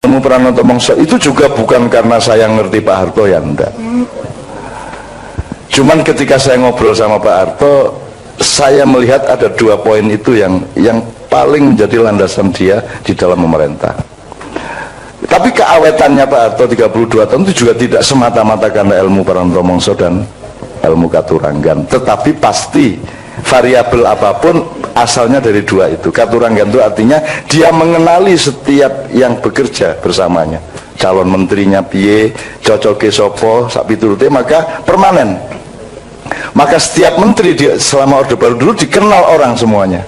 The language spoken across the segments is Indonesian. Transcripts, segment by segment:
ilmu Pranoto Mongso itu juga bukan karena saya ngerti Pak Harto, ya enggak. Cuman ketika saya ngobrol sama Pak Harto, saya melihat ada 2 poin itu yang paling menjadi landasan dia di dalam memerintah. Tapi keawetannya Pak Harto 32 tahun itu juga tidak semata-mata karena ilmu Pranoto Mongso dan ilmu Katuranggan, tetapi pasti variabel apapun asalnya dari 2 itu. Katuranggan itu artinya dia mengenali setiap yang bekerja bersamanya, calon menterinya piye, cocoke sopo, sak piturute, maka permanen. Maka setiap menteri selama Orde Baru dulu dikenal orang semuanya.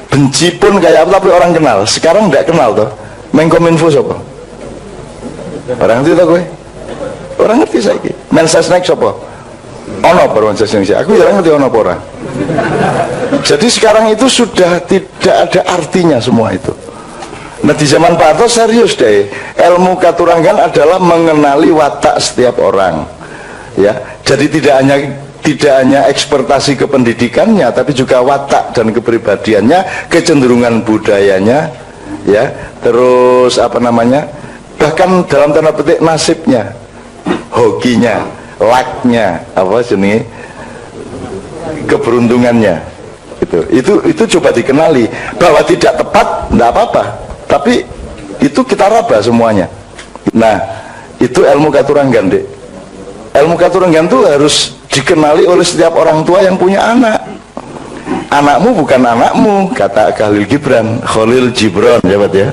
Benci pun kayak apa tapi orang kenal. Sekarang tidak kenal toh. Menkominfo sopo? Orang ngerti toh gue? Orang ngerti saiki. Mensesnek sopo? Ono baru Mensesnek. Aku jarang ngerti ono apa. Jadi sekarang itu sudah tidak ada artinya semua itu. Nah di zaman Pak Harto serius deh, ilmu Katuranggan adalah mengenali watak setiap orang, ya. Jadi tidak hanya ekspertasi kependidikannya, tapi juga watak dan kepribadiannya, kecenderungan budayanya, ya. Terus apa namanya, bahkan dalam tanda petik nasibnya, hokinya, lucknya, apa jenis keberuntungannya, itu coba dikenali. Bahwa tidak tepat tidak apa-apa, tapi itu kita raba semuanya. Nah itu ilmu Katuranggan, Dek. Ilmu Katuranggan itu harus dikenali oleh setiap orang tua yang punya anak. Anakmu bukan anakmu, kata Khalil Gibran, Khalil Gibran, ya Pak ya.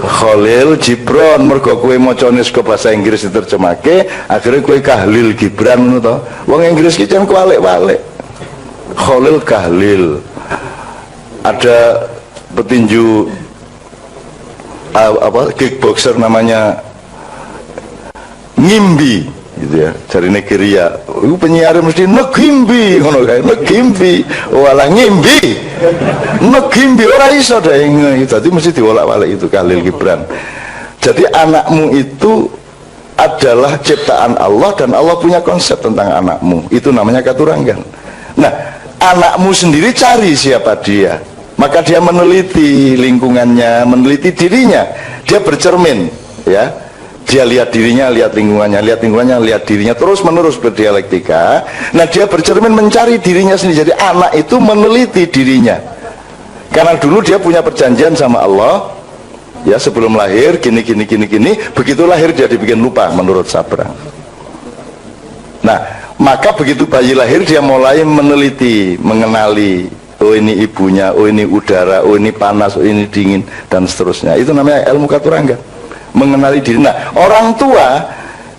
Khalil Gibran, mergo kowe macane saka bahasa Inggris diterjemahke, akhirnya kowe Khalil Gibran to. Wong Inggris ki jan kualik-walik. Khalil Kahlil. Ada petinju kickboxer namanya Ngimbi gitu ya, dari Nigeria. Penyiar mesti Negimbi ngono kae, Negimbi. Walah Ngimbi. Negimbi ora iso deh. Jadi mesti diwolak-walik itu Khalil Gibran. Jadi anakmu itu adalah ciptaan Allah dan Allah punya konsep tentang anakmu. Itu namanya Katuranggan. Nah, anakmu sendiri cari siapa dia, maka dia meneliti lingkungannya, meneliti dirinya, dia bercermin, ya, dia lihat dirinya, lihat lingkungannya, lihat dirinya, terus menerus berdialektika. Nah dia bercermin mencari dirinya sendiri. Jadi anak itu meneliti dirinya, karena dulu dia punya perjanjian sama Allah, ya, sebelum lahir gini, begitu lahir dia dibikin lupa menurut Sabrang. Nah maka begitu bayi lahir dia mulai meneliti, mengenali, oh ini ibunya, oh ini udara, oh ini panas, oh ini dingin, dan seterusnya. Itu namanya ilmu Katuranggan, mengenali diri. Nah orang tua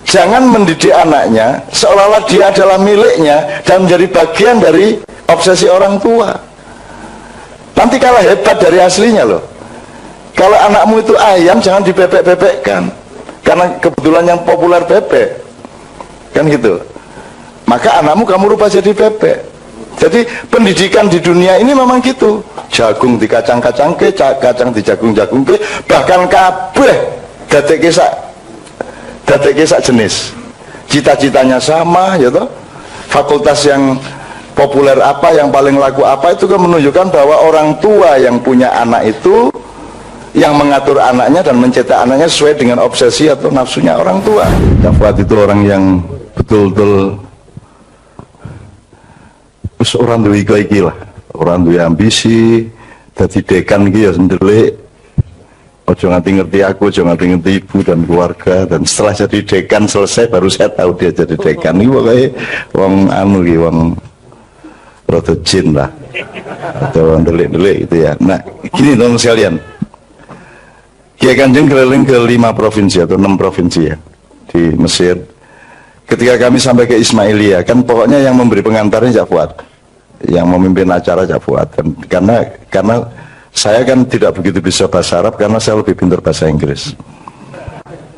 jangan mendidik anaknya seolah-olah dia adalah miliknya dan menjadi bagian dari obsesi orang tua. Nanti kalah hebat dari aslinya loh. Kalau anakmu itu ayam, jangan dibebek-bebekkan karena kebetulan yang populer bebek, kan gitu. Maka anakmu kamu rubah jadi bebek. Jadi pendidikan di dunia ini memang gitu. Jagung di kacang-kacang ke, kacang di jagung-jagung ke, bahkan kabeh dadekke sak jenis. Cita-citanya sama, ya toh. Fakultas yang populer apa, yang paling laku apa, itu kan menunjukkan bahwa orang tua yang punya anak itu yang mengatur anaknya dan mencetak anaknya sesuai dengan obsesi atau nafsunya orang tua. Fuad itu orang yang betul-betul orang duwe iki lah, orang duwe ambisi dadi dekan iki ya sendelik. Ojo ngerti aku, ojo ngerti ibu dan keluarga. Dan setelah jadi dekan selesai baru saya tahu dia jadi dekan. Ini pokoknya wong anu iki, wong rada jin lah, atau delik-delik gitu ya. Nah gini teman sekalian, Kiai Kanjeng keliling ke 5 provinsi atau 6 provinsi ya di Mesir. Ketika kami sampai ke Ismailia, kan pokoknya yang memberi pengantarnya Cak Fuad, yang memimpin acara Cak Fuad. Karena saya kan tidak begitu bisa bahasa Arab karena saya lebih pintar bahasa Inggris.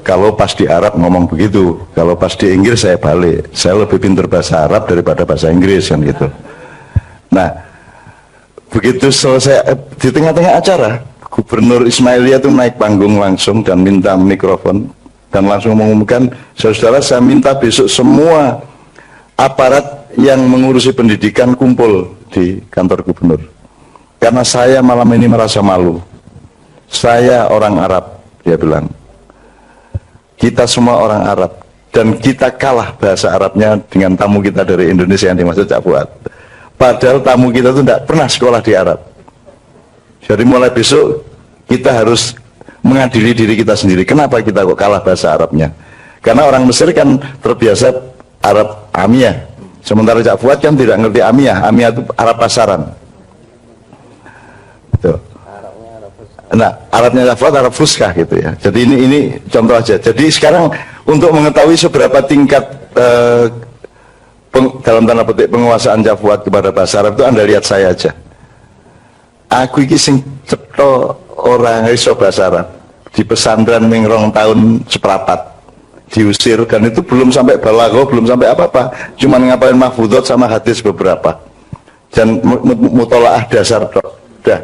Kalau pas di Arab ngomong begitu, kalau pas di Inggris saya balik. Saya lebih pintar bahasa Arab daripada bahasa Inggris kan gitu. Nah, begitu selesai di tengah-tengah acara, Gubernur Ismailia itu naik panggung langsung dan minta mikrofon dan langsung mengumumkan, saudara, saya minta besok semua aparat yang mengurusi pendidikan kumpul di kantor gubernur, karena saya malam ini merasa malu. Saya orang Arab dia bilang. Kita semua orang Arab dan kita kalah bahasa Arabnya dengan tamu kita dari Indonesia yang dimaksud Cak Fuad. Padahal tamu kita itu tidak pernah sekolah di Arab. Jadi mulai besok kita harus mengadili diri kita sendiri. Kenapa kita kok kalah bahasa Arabnya? Karena orang Mesir kan terbiasa Arab Amiyah. Sementara Cak Fuad kan tidak ngerti Amiyah. Amiyah itu Arab pasaran. Tuh. Nah, Arabnya Cak Fuad Arab Fuskah gitu ya. Jadi ini contoh aja. Jadi sekarang untuk mengetahui seberapa tingkat dalam tanda petik penguasaan Cak Fuad kepada bahasa Arab itu Anda lihat saya aja. Aku iki sing cetha orang iso bahasa Arab di pesantren mingrong tahun seprapat diusir, dan itu belum sampai balaghah, belum sampai apa-apa, cuman ngapalin mahfudhot sama hadis beberapa dan mutolaah dasar dah.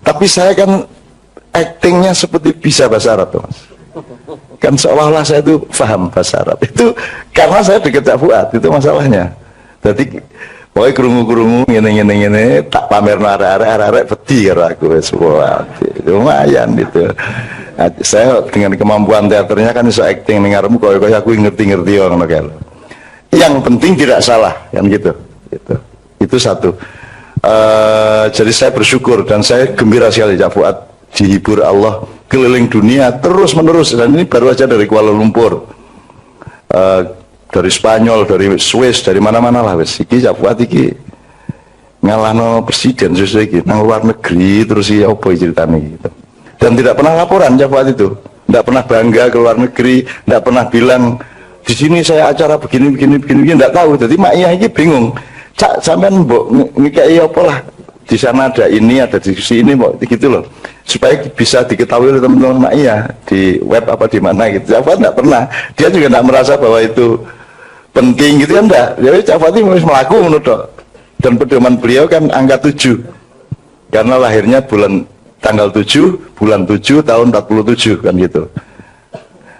Tapi saya kan actingnya seperti bisa bahasa Arab, Mas. Kan seolah-olah saya itu paham bahasa Arab. Itu karena saya dekat Cak Fuad, itu masalahnya. Jadi pokoknya kerungu-kerungu ngene tak pamer arek-arek peti karo aku semua. Lumayan gitu. Nah, saya dengan kemampuan teaternya kan bisa acting ning ngarepmu koyo aku ngerti-ngerti ngono kae. Yang penting tidak salah kan gitu. Gitu. Itu satu. Jadi saya bersyukur dan saya gembira sekali Cak Fuad dihibur Allah keliling dunia terus menerus, dan ini baru aja dari Kuala Lumpur, dari Spanyol, dari Swiss, dari mana-mana lah wes. Iki Cak Fuad iki ngalahno presiden sesuai iki nang luar negeri terus ya apa ceritanya gitu. Dan tidak pernah laporan Cak Fuad itu, tidak pernah bangga ke luar negeri, tidak pernah bilang di sini saya acara begini, tidak tahu. Jadi mak iya iki bingung. Cak sampean mbok ngekei apa lah, di sana ada ini, ada di sini mbok gitu loh, supaya bisa diketahui oleh teman-teman mak iya di web apa di mana gitu. Cak Fuad tidak pernah, dia juga tidak merasa bahwa itu penting gitu kan, enggak. Jadi Cak Fuad ini melaku menurut, dan pedoman beliau kan angka 7 karena lahirnya tanggal 7 bulan 7 tahun 47 kan gitu.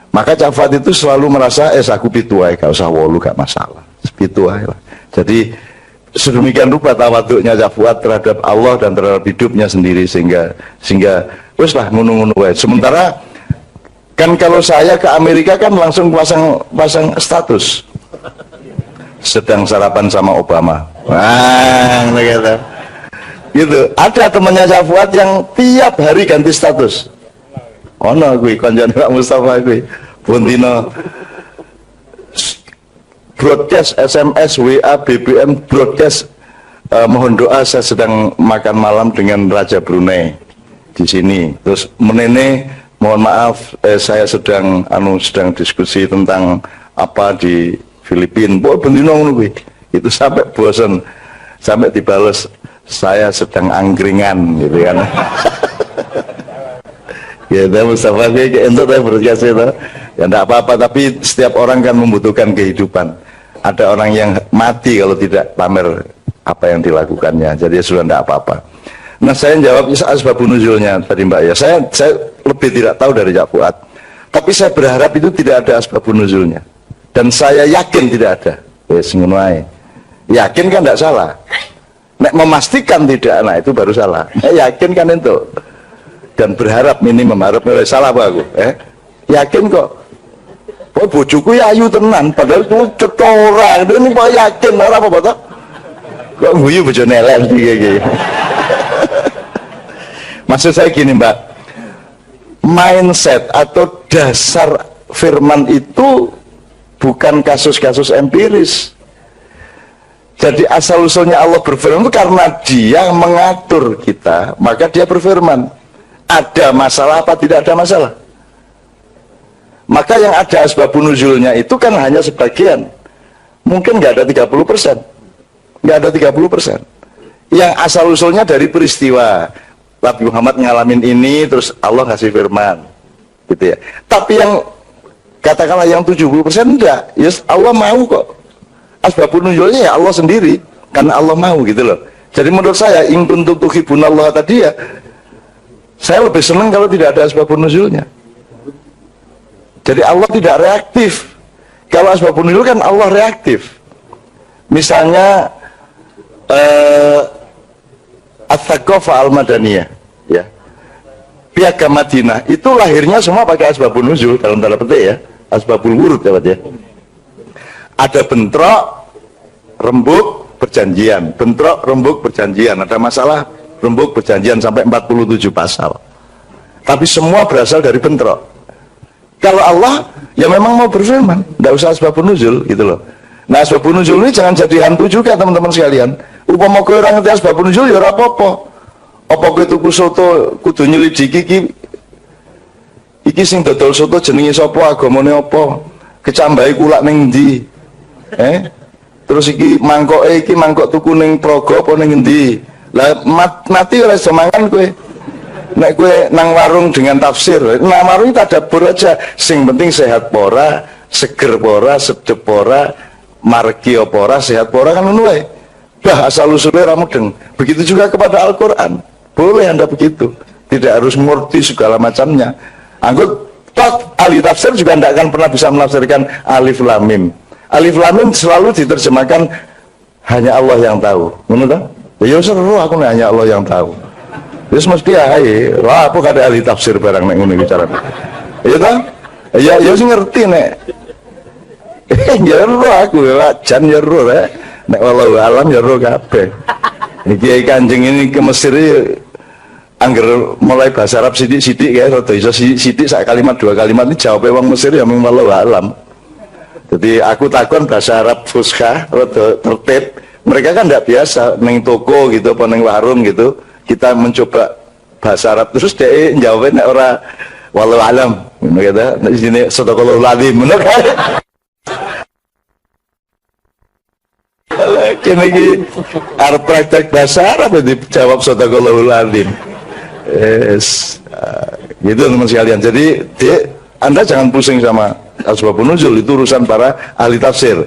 Maka Cak Fuad itu selalu merasa aku pitu ae, gak usah 8, gak masalah, pitu ae lah. Jadi sedemikian rupa tawaduknya Cak Fuad terhadap Allah dan terhadap hidupnya sendiri, sehingga wes lah ngono-ngono wae. Sementara kan kalau saya ke Amerika kan langsung pasang status sedang sarapan sama Obama. Wah, gitu. Ada temannya Cak Fuad yang tiap hari ganti status. Ono kuwi kanjane Pak Mustafa kuwi. Puntino broadcast SMS, WA, BBM broadcast, mohon doa saya sedang makan malam dengan Raja Brunei di sini. Terus menene mohon maaf saya sedang diskusi tentang apa di Filipina. Bentino ngono kuwi. Itu sampai bosan, sampai dibales saya sedang angkringan gitu kan. Ya, Mustafa kayak entuk saya broadcast itu. Ya enggak apa-apa, tapi setiap orang kan membutuhkan kehidupan. Ada orang yang mati kalau tidak pamer apa yang dilakukannya, jadi sudah tidak apa-apa. Nah, saya jawab asbabun nuzulnya tadi Mbak ya, saya lebih tidak tahu dari Cak Fuad, tapi saya berharap itu tidak ada asbabun nuzulnya, dan saya yakin tidak ada. Yakin kan tidak salah, memastikan tidak, nah itu baru salah. Yakin kan itu, dan berharap minimum, harap salah apa aku? Yakin kok. Oh, bojoku ya ayu tenan, padahal itu cetora. Ini kok yakin ora apa-apa toh? Kok guyu bojone elek iki. Maksud saya gini, Mbak. Mindset atau dasar firman itu bukan kasus-kasus empiris. Jadi asal usulnya Allah berfirman itu karena dia mengatur kita, maka dia berfirman. Ada masalah apa tidak ada masalah? Maka yang ada asbabun nuzulnya itu kan hanya sebagian, mungkin nggak ada 30%, nggak ada 30%. Yang asal usulnya dari peristiwa Nabi Muhammad ngalamin ini, terus Allah kasih firman, gitu ya. Tapi yang katakanlah yang 70% enggak, yes, Allah mau kok. Asbabun nuzulnya ya Allah sendiri, karena Allah mau gitu loh. Jadi menurut saya, in kuntum tuhibbunallah tadi ya, saya lebih senang kalau tidak ada asbabun nuzulnya. Jadi Allah tidak reaktif. Kalau asbabun nuzul kan Allah reaktif. Misalnya At-Thaqafah Al-Madaniyah ya. Piagam Madinah itu lahirnya semua pakai asbabun nuzul dalam tanda petik ya, asbabul wurud ya Pak ya. Ada bentrok, rembuk, perjanjian, bentrok, rembuk, perjanjian, ada masalah, rembuk, perjanjian sampai 47 pasal. Tapi semua berasal dari bentrok. Kalau Allah ya memang mau berfirman, tidak usah asbabun nuzul gitu loh. Nah asbabun nuzul ini jangan jadi hantu juga teman-teman sekalian. Upama kowe ora ngerti asbabun nuzul ya ora apa-apa. Apa kowe tuku soto kudu nyelidiki iki sing dodol soto jenenge sapa, agamane apa, kecambahe kulak ning ndi. Terus iki mangkok tuku ning Praga apa ning endi. Lah mati ora iso mangan kowe. Nek kue nang warung dengan tafsir, nang warung itu tadabbur aja. Sing penting sehat pora, seger pora, sedep pora, margi pora, sehat pora kan ngono wae. Bah asal usulnya ramudeng. Begitu juga kepada Al-Qur'an. Boleh Anda begitu. Tidak harus ngerti segala macamnya. Anggut ahli tafsir juga tidak akan pernah bisa menafsirkan alif lam mim. Alif lam mim selalu diterjemahkan hanya Allah yang tahu. Ngono ta? Ya seru aku hanya Allah yang tahu. Terus mesti wah aku kada ahli tafsir barang nek ngono bicara. Iya toh? Ya sing ngerti nek. Ya ro aku wajan ya ro rek. Nek wallahu alam ya ro kabeh. Iki Kanjeng ini ke Mesir angger mulai bahasa Arab sithik-sithik ya rada iso sithik sak kalimat dua kalimat ini jawab wong Mesir ya mung wallahu alam. Jadi aku takon bahasa Arab fushah rada tertib. Mereka kan tidak biasa neng toko gitu apa neng warung gitu. Kita mencoba bahasa Arab terus dia jawabnya orang walau alam kata di sini sadaqallahul azim kan kini arep praktek bahasa Arab dijawab sadaqallahul azim gitu teman sekalian. Jadi Anda jangan pusing sama asbabun nuzul, itu urusan para ahli tafsir.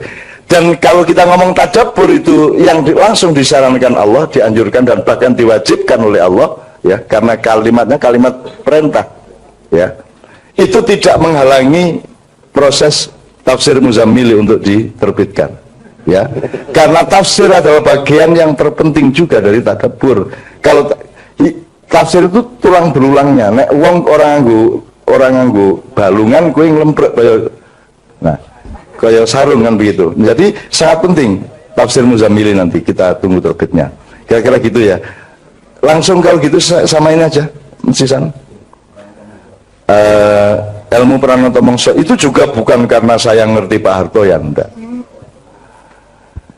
Dan kalau kita ngomong tadabbur itu yang langsung disarankan Allah, dianjurkan dan bahkan diwajibkan oleh Allah ya, karena kalimatnya kalimat perintah ya. Itu tidak menghalangi proses tafsir Muzammil untuk diterbitkan ya. Karena tafsir adalah bagian yang terpenting juga dari tadabbur. Kalau tafsir itu tulang berulangnya. Nek wong orang nganggo balungan kuwi nglemprek kaya nah kayak sarung kan begitu. Jadi sangat penting tafsir Muzammil nanti kita tunggu terbitnya. Kira-kira gitu ya. Langsung kalau gitu samain aja sisan. Ilmu Pranoto Mongso itu juga bukan karena saya ngerti Pak Harto ya enggak.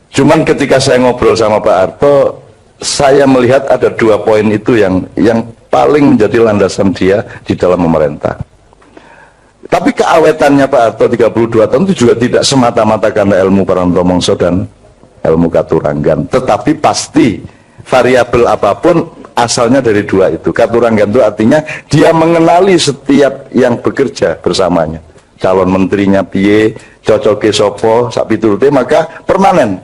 Cuman ketika saya ngobrol sama Pak Harto, saya melihat ada dua poin itu yang paling menjadi landasan dia di dalam memerintah. Tapi keawetannya Pak Harto 32 tahun itu juga tidak semata-mata karena ilmu Pranoto Mongso dan ilmu Katuranggan, tetapi pasti variabel apapun asalnya dari dua itu. Katuranggan itu artinya dia mengenali setiap yang bekerja bersamanya, calon menterinya piye, cocoke sopo, sak piturute, maka permanen.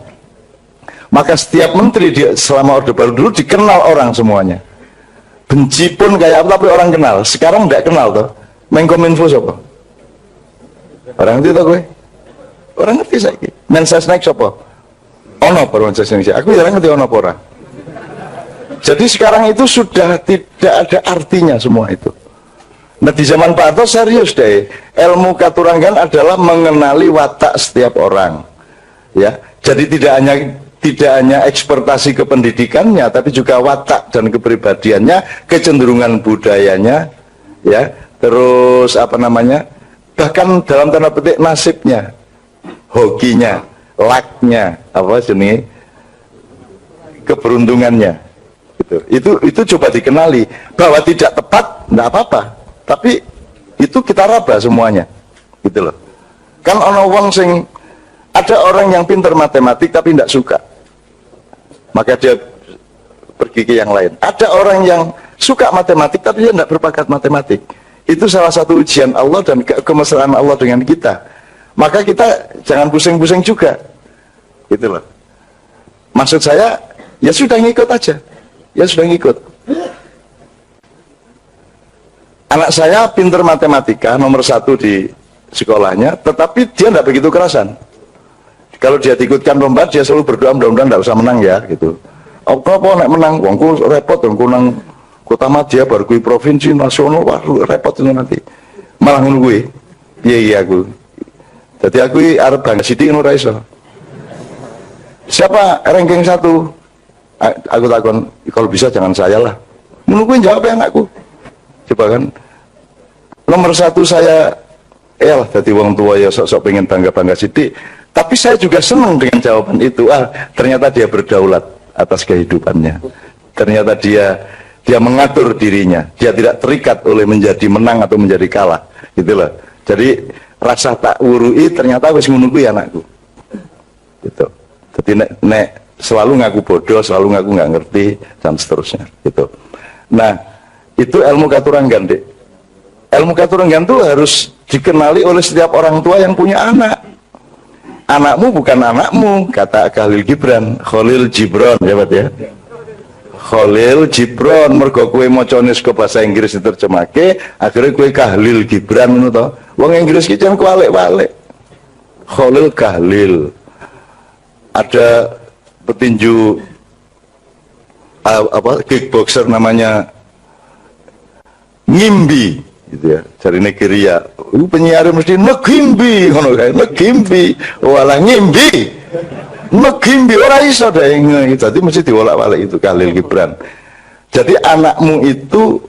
Maka setiap menteri dia selama Orde Baru dulu dikenal orang semuanya. Benci pun kayak apa tapi orang kenal. Sekarang tidak kenal toh. Menkominfo sopo? Orang ngerti toh gue? Orang ngerti saiki. Mensesnek sopo? Ono baru Mensesnek. Aku jarang ngerti ono orang. Jadi sekarang itu sudah tidak ada artinya semua itu. Nah di zaman Pak Harto serius deh. Ilmu Katuranggan adalah mengenali watak setiap orang. Ya. Jadi tidak hanya ekspertasi kependidikannya, tapi juga watak dan kepribadiannya, kecenderungan budayanya, ya, terus apa namanya, bahkan dalam tanda petik nasibnya, hokinya, lucknya, apa jenis, keberuntungannya, itu coba dikenali bahwa tidak tepat, tidak apa-apa, tapi itu kita raba semuanya, gitu loh. Kan ono wong sing ada orang yang pintar matematik tapi tidak suka, maka dia pergi ke yang lain. Ada orang yang suka matematik tapi dia tidak berbakat matematik. Itu salah satu ujian Allah dan kemesraan Allah dengan kita. Maka kita jangan pusing-pusing juga, gitu loh. Maksud saya, ya sudah ngikut aja, ya sudah ngikut. Anak saya pintar matematika, nomor 1 di sekolahnya, tetapi dia tidak begitu kerasan. Kalau dia diikutkan lomba, dia selalu berdoa mudah-mudahan tidak usah menang ya, gitu. Apa nek menang, wongku repot, wongku nang kota madya baru kui provinsi nasional, wah repot itu nanti. Malah ngono kuwi. Iya aku. Jadi aku arep bangga sithik ngono ra iso. Siapa ranking 1? Aku takon, kalau bisa jangan saya lah. Menungguin jawab ya anakku. Coba kan, nomor 1 saya, lah jadi wong tua ya sok-sok pengen bangga-bangga sidik. Tapi saya juga senang dengan jawaban itu. Ternyata dia berdaulat atas kehidupannya. Ternyata dia mengatur dirinya. Dia tidak terikat oleh menjadi menang atau menjadi kalah. Gitu loh. Jadi rasa tak wurui ternyata wis ngono kuwi anakku. Gitu. Jadi nek selalu ngaku bodoh, selalu ngaku nggak ngerti dan seterusnya gitu. Nah, itu ilmu katuranggan, Dek. Ilmu katuranggan itu harus dikenali oleh setiap orang tua yang punya anak. Anakmu bukan anakmu, kata Khalil Gibran, Khalil Gibran ya, Pak ya. Khalil Gibran, mergo kowe macane saka bahasa Inggris diterjemahke, akhirnya kowe Khalil Gibran ngono to. Wong Inggris ki jan kualik-walik. Khalil Khalil. Ada petinju kickboxer namanya Ngimbi gitu ya, dari Nigeria. Penyiar mesti Ngimbi ngono kae, Ngimbi. Walah Ngimbi. Ngimbi ora iso deh. Jadi mesti diwolak-walik itu Khalil Gibran. Jadi anakmu itu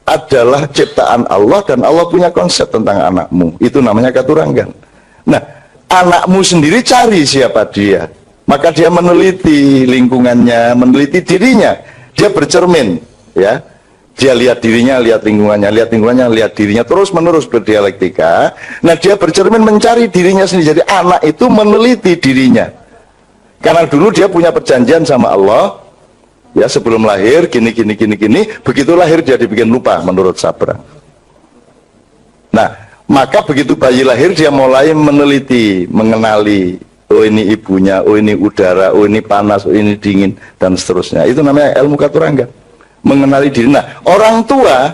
adalah ciptaan Allah dan Allah punya konsep tentang anakmu. Itu namanya katuranggan. Nah, anakmu sendiri cari siapa dia. Maka dia meneliti lingkungannya, meneliti dirinya. Dia bercermin, ya. Dia lihat dirinya, lihat lingkungannya, lihat dirinya, terus menerus berdialektika. Nah, dia bercermin mencari dirinya sendiri. Jadi anak itu meneliti dirinya. Karena dulu dia punya perjanjian sama Allah, ya sebelum lahir gini. Begitu lahir dia dibikin lupa menurut Sabrang. Nah, maka begitu bayi lahir dia mulai meneliti, mengenali. Oh ini ibunya, oh ini udara, oh ini panas, oh ini dingin, dan seterusnya. Itu namanya ilmu katuranggan. Mengenali diri. Nah, orang tua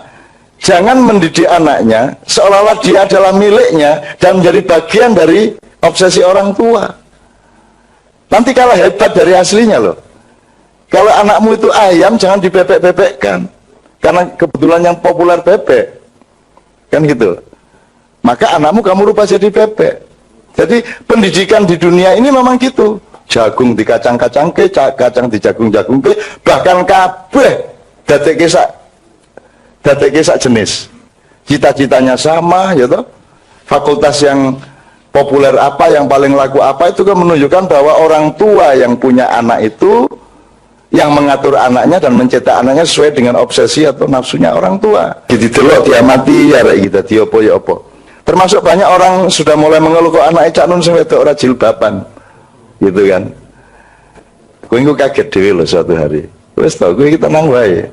jangan mendidik anaknya seolah-olah dia adalah miliknya dan menjadi bagian dari obsesi orang tua. Nanti kalah hebat dari aslinya loh. Kalau anakmu itu ayam, jangan dibebek-bebekkan. Karena kebetulan yang populer bebek. Kan gitu. Maka anakmu kamu rubah jadi bebek. Jadi pendidikan di dunia ini memang gitu. Jagung dikacang-kacangke, kacang dijagung-jagungke, bahkan kabeh dadekke sak jenis. Cita-citanya sama, ya toh. Fakultas yang populer apa, yang paling laku apa, itu kan menunjukkan bahwa orang tua yang punya anak itu yang mengatur anaknya dan mencetak anaknya sesuai dengan obsesi atau nafsunya orang tua. Jadi delok diamati ya rek kita diopo ya opo. Termasuk banyak orang sudah mulai mengeluh kok anak cak nun sing wedok ora jilbaban. Gitu kan. Kowe engko kaget dhewe lho suatu hari. Wis tau kowe kita nang wae.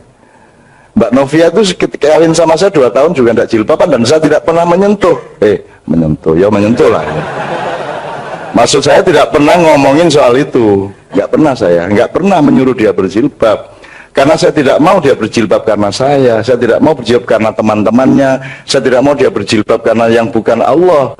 Mbak Novia itu ketika kawin sama saya 2 tahun juga tidak jilbaban dan saya tidak pernah menyentuh. Menyentuh, ya menyentuh lah. Maksud saya tidak pernah ngomongin soal itu. Nggak pernah saya, nggak pernah menyuruh dia berjilbab. Karena saya tidak mau dia berjilbab karena saya tidak mau berjilbab karena teman-temannya, saya tidak mau dia berjilbab karena yang bukan Allah.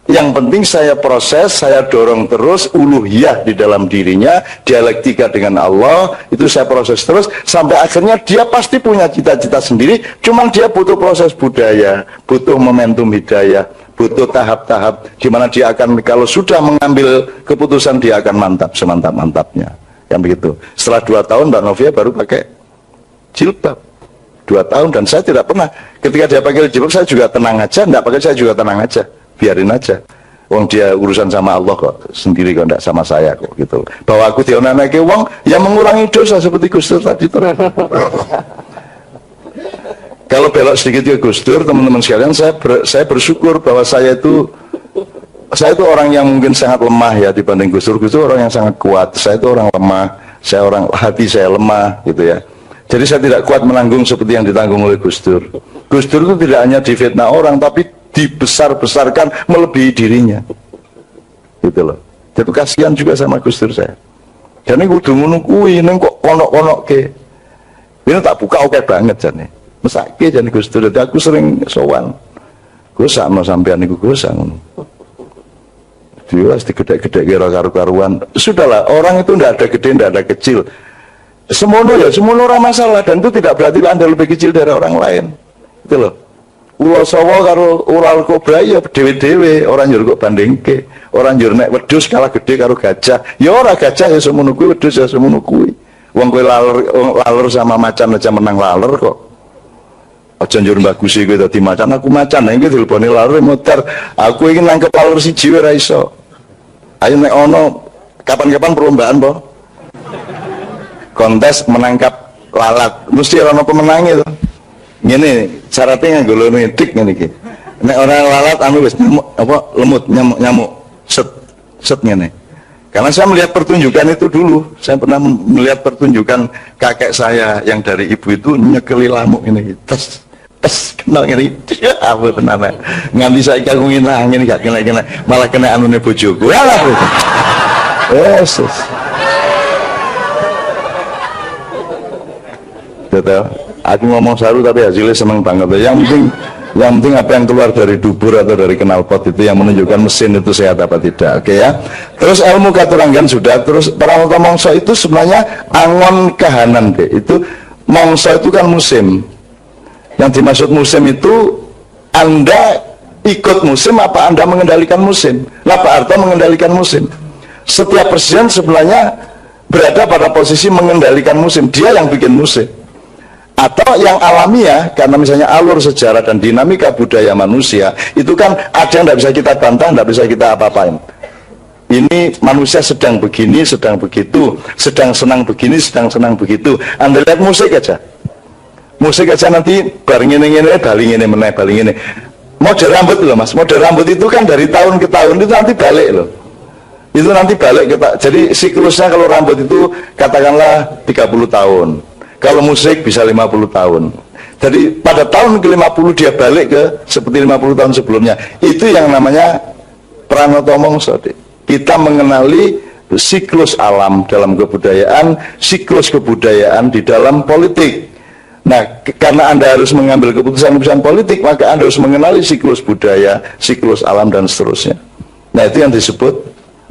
Yang penting saya proses, saya dorong terus uluhiyah di dalam dirinya, dialektika dengan Allah, itu saya proses terus, sampai akhirnya dia pasti punya cita-cita sendiri, cuman dia butuh proses budaya, butuh momentum hidayah, butuh tahap-tahap, dimana dia akan, kalau sudah mengambil keputusan, dia akan mantap, semantap-mantapnya. Yang begitu. Setelah 2 tahun Mbak Novia baru pakai jilbab. 2 tahun dan saya tidak pernah. Ketika dia pakai jilbab saya juga tenang aja, enggak pakai saya juga tenang aja. Biarin aja. Wong dia urusan sama Allah kok, sendiri kok, enggak sama saya kok gitu. Bahwa aku dionanake wong yang mengurangi dosa seperti Gus Dur tadi tuh. Kalau belok sedikit ke Gus Dur, teman-teman sekalian, saya bersyukur bahwa saya itu orang yang mungkin sangat lemah ya dibanding Gus Dur. Gus Dur orang yang sangat kuat. Saya itu orang lemah. Hati saya lemah gitu ya. Jadi saya tidak kuat menanggung seperti yang ditanggung oleh Gus Dur. Gus Dur itu tidak hanya difitnah orang, tapi dibesar-besarkan melebihi dirinya. Gitu loh. Jadi kasihan juga sama Gus Dur saya. Jadi kudu ngono kuwi ning kok konok-konok ke. Ini tak buka oke banget jane. Mesake jane Gus Dur. Jadi aku sering sowan. Gus sakno sampean niku Gus ngono. Dia digedek-gedek kira karu-karuan. Sudahlah, orang itu tidak ada gede, tidak ada kecil. Semono ya, semono ora masalah, dan itu tidak berarti Anda lebih kecil dari orang lain. Itu loh. Ulo sawa karo ular kobra ya dhewe-dhewe, orang njur kok bandingke. Orang njur nek wedhus kalah gede karo gajah. Ya ora gajah ya semono kuwi, wedhus ya semono kuwi. Wong kowe laler sama macan aja menang laler kok. Aja njur bagusi kowe dadi macan, aku macan, nah iki dileboni laler muter. Aku ingin nangkep laler siji ora iso. Ayo nek ono kapan-kapan perlombaan po. Kontes menangkap lalat, mesti ono pemenangnya tuh. Ngene syaratnya nganggo lonetik ngene iki. Nek orang lalat anu wis nyamuk apa lemut nyamuk set ngene. Karena saya melihat pertunjukan itu dulu, saya pernah melihat pertunjukan kakek saya yang dari ibu itu nyekeli lamuk ini, tes kena ngene, apa tenan. Nganti saiki aku ngene gak kena, malah kena anune bojoku. Alah. Yesus. Betul. Aku ngomong saru tapi hasilnya seneng banget. Yang penting apa yang keluar dari dubur atau dari knalpot itu yang menunjukkan mesin itu sehat apa tidak. Oke ya. Terus ilmu katuranggan sudah. Terus Pranoto Mongso itu sebenarnya angon kahanan deh. Itu Mongso itu kan musim. Yang dimaksud musim itu Anda ikut musim apa Anda mengendalikan musim? Lah Pak Harto mengendalikan musim. Setiap presiden sebenarnya berada pada posisi mengendalikan musim. Dia yang bikin musim. Atau yang alamiah, karena misalnya alur sejarah dan dinamika budaya manusia itu kan ada yang tidak bisa kita bantah, tidak bisa kita apa-apain. Ini manusia sedang begini, sedang begitu, sedang senang begini, sedang senang begitu. Anda lihat musik aja nanti bareng ini baling ini. Model rambut loh mas, model rambut itu kan dari tahun ke tahun itu nanti balik loh. Itu nanti balik kita. Jadi siklusnya kalau rambut itu katakanlah 30 tahun. Kalau musik bisa 50 tahun. Jadi pada tahun ke-50 dia balik ke seperti 50 tahun sebelumnya. Itu yang namanya Pranoto Mongso. Kita mengenali siklus alam dalam kebudayaan, siklus kebudayaan di dalam politik. Nah, karena Anda harus mengambil keputusan-keputusan politik, maka Anda harus mengenali siklus budaya, siklus alam dan seterusnya. Nah, itu yang disebut